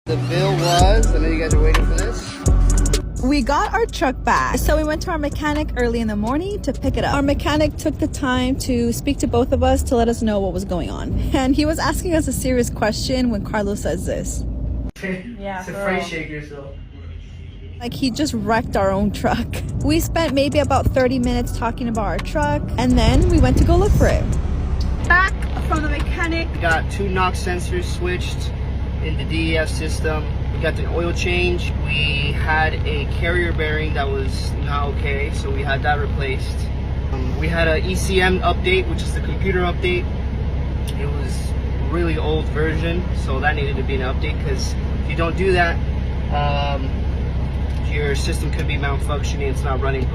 The bill was, I know you guys are waiting for this. We got our truck back, so we went to our mechanic early in the morning to pick it up. Our mechanic took the time to speak to both of us to let us know what was going on. And he was asking us a serious question when Carlos says this. Yeah, it's a freight shaker, so. Like he just wrecked our own truck. We spent maybe about 30 minutes talking about our truck, and then we went to go look for it. Back from the mechanic. We got 2 NOx sensors switched in the DEF system. We got the oil change. We had a carrier bearing that was not okay, so we had that replaced. We had a ECM update, which is the computer update. It was a really old version, so that needed to be an update, because if you don't do that, your system could be malfunctioning, it's not running